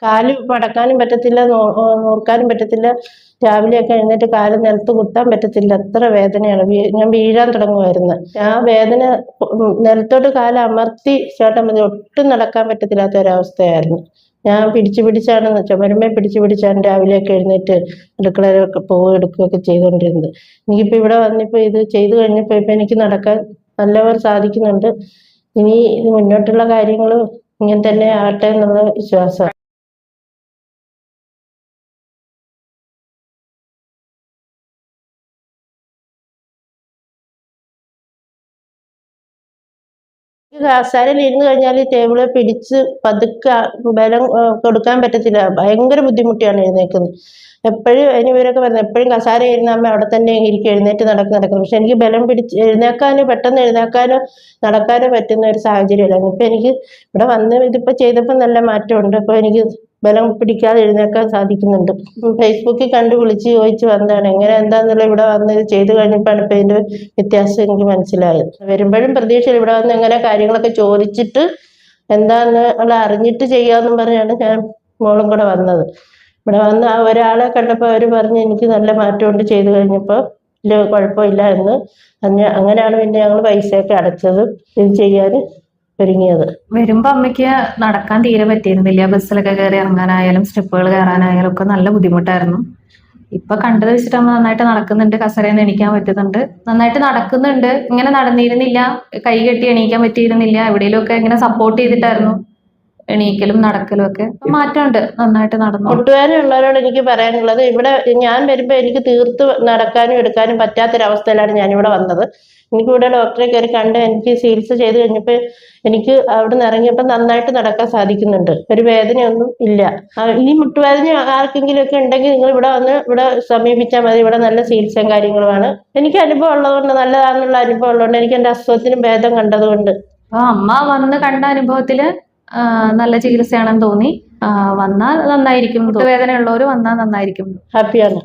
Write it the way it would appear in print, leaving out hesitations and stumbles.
കാല് മടക്കാനും പറ്റത്തില്ല, നോർക്കാനും പറ്റത്തില്ല. രാവിലെയൊക്കെ എഴുന്നേറ്റ് കാല് നിലത്ത് കുത്താൻ പറ്റത്തില്ല, അത്ര വേദനയാണ്. ഞാൻ വീഴാൻ തുടങ്ങുമായിരുന്നു. ആ വേദന നിലത്തോട്ട് കാല് അമർത്തി ചേട്ടാൻ മതി, ഒട്ടും നടക്കാൻ പറ്റത്തില്ലാത്ത ഒരവസ്ഥയായിരുന്നു. ഞാൻ പിടിച്ചാണ് ചുമരുമേ പിടിച്ചാണ് രാവിലെയൊക്കെ എഴുന്നേറ്റ് അടുക്കളയിലൊക്കെ എടുക്കുകയൊക്കെ ചെയ്തുകൊണ്ടിരുന്നത്. എനിക്കിപ്പോൾ ഇവിടെ വന്നിപ്പോൾ ഇത് ചെയ്തു കഴിഞ്ഞപ്പോൾ ഇപ്പം എനിക്ക് നടക്കാൻ നല്ലപോലെ സാധിക്കുന്നുണ്ട്. ഇനി മുന്നോട്ടുള്ള കാര്യങ്ങൾ ഇങ്ങനെ തന്നെ ആകട്ടെ എന്നുള്ള വിശ്വാസം. കസേരയിൽ ഇരുന്ന് കഴിഞ്ഞാൽ ടേബിള് പിടിച്ച് പതുക്കെ ബലം കൊടുക്കാൻ പറ്റത്തില്ല. ഭയങ്കര ബുദ്ധിമുട്ടിയാണ് എഴുന്നേക്കുന്നത്. എപ്പോഴും ഇവരൊക്കെ പറയുന്നത് എപ്പോഴും കസേര ഇരുന്ന അമ്മ അവിടെ തന്നെ ഇരിക്കും, എഴുന്നേറ്റ് നടക്കുന്നു. പക്ഷെ എനിക്ക് ബലം പിടിച്ച് പെട്ടെന്ന് എഴുന്നേക്കാനോ നടക്കാനോ പറ്റുന്ന ഒരു സാഹചര്യമല്ല. ഇപ്പം എനിക്ക് ഇവിടെ വന്ന് ഇതിപ്പോൾ ചെയ്തപ്പോൾ നല്ല മാറ്റമുണ്ട്. അപ്പോൾ എനിക്ക് ബലം പിടിക്കാതെ എഴുന്നേക്കാൻ സാധിക്കുന്നുണ്ട്. ഫേസ്ബുക്കിൽ കണ്ട് വിളിച്ച് ചോദിച്ച് വന്നതാണ് എങ്ങനെ എന്താന്നുള്ള. ഇവിടെ വന്ന് ഇത് ചെയ്ത് കഴിഞ്ഞപ്പോഴാണ് ഇപ്പം ഇതിൻ്റെ വ്യത്യാസം എനിക്ക് മനസ്സിലായത്. വരുമ്പോഴും പ്രതീക്ഷ ഇവിടെ വന്ന് എങ്ങനെ കാര്യങ്ങളൊക്കെ ചോദിച്ചിട്ട് എന്താന്ന് ഉള്ള അറിഞ്ഞിട്ട് ചെയ്യാമെന്നും പറഞ്ഞാണ് ഞാൻ മോളും കൂടെ വന്നത്. ഇവിടെ വന്ന് ആ ഒരാളെ കണ്ടപ്പോൾ അവർ പറഞ്ഞ് എനിക്ക് നല്ല മാറ്റമുണ്ട് ചെയ്ത് കഴിഞ്ഞപ്പോൾ കുഴപ്പമില്ല എന്ന്. അങ്ങനെയാണ് പിന്നെ ഞങ്ങൾ പൈസയൊക്കെ അടച്ചത്, ഇത് ചെയ്യാൻ ഒരുങ്ങിയത്. വരുമ്പോ അമ്മയ്ക്ക് നടക്കാൻ തീരെ പറ്റിയിരുന്നില്ല. ബസ്സിലൊക്കെ കയറി ഇറങ്ങാനായാലും സ്റ്റെപ്പുകൾ കയറാനായാലും ഒക്കെ നല്ല ബുദ്ധിമുട്ടായിരുന്നു. ഇപ്പൊ കണ്ടത് വെച്ചിട്ട് അമ്മ നന്നായിട്ട് നടക്കുന്നുണ്ട്, കസേരയിൽ എണീക്കാൻ പറ്റുന്നുണ്ട്, നന്നായിട്ട് നടക്കുന്നുണ്ട്. ഇങ്ങനെ നടന്നിരുന്നില്ല, കൈ കെട്ടി എണീക്കാൻ പറ്റിയിരുന്നില്ല. എവിടെയെങ്കിലുമൊക്കെ ഇങ്ങനെ സപ്പോർട്ട് ചെയ്തിട്ടായിരുന്നു എണീക്കലും നടക്കലും ഒക്കെ. മാറ്റമുണ്ട്, നന്നായിട്ട് നടന്നു. മുട്ടുവേദന ഉള്ളവരോട് എനിക്ക് പറയാനുള്ളത്, ഇവിടെ ഞാൻ വരുമ്പോൾ എനിക്ക് തീർത്ത് നടക്കാനും എടുക്കാനും പറ്റാത്തൊരവസ്ഥയിലാണ് ഞാനിവിടെ വന്നത്. എനിക്കിവിടെ ഡോക്ടറെ കയറി കണ്ട് എനിക്ക് ചികിത്സ ചെയ്ത് കഴിഞ്ഞപ്പോൾ എനിക്ക് അവിടെ നിന്ന് ഇറങ്ങിയപ്പോൾ നന്നായിട്ട് നടക്കാൻ സാധിക്കുന്നുണ്ട്. ഒരു വേദനയൊന്നും ഇല്ല. ഈ മുട്ടുവേദന ആർക്കെങ്കിലും ഒക്കെ ഉണ്ടെങ്കിൽ നിങ്ങൾ ഇവിടെ വന്ന് ഇവിടെ സമീപിച്ചാൽ മതി. ഇവിടെ നല്ല ചികിത്സയും കാര്യങ്ങളുമാണ്. എനിക്ക് അനുഭവം ഉള്ളതുകൊണ്ട്, നല്ലതാണെന്നുള്ള അനുഭവം ഉള്ളതുകൊണ്ട്, എനിക്ക് എൻ്റെ അസുഖത്തിനും ഭേദം കണ്ടതുകൊണ്ട്. അമ്മ വന്ന് കണ്ട അനുഭവത്തില് നല്ല ചികിത്സയാണെന്ന് തോന്നി. വന്നാൽ നന്നായിരിക്കും. വേദന ഉള്ളവർ വന്നാൽ നന്നായിരിക്കും. ഹാപ്പിയാണ്.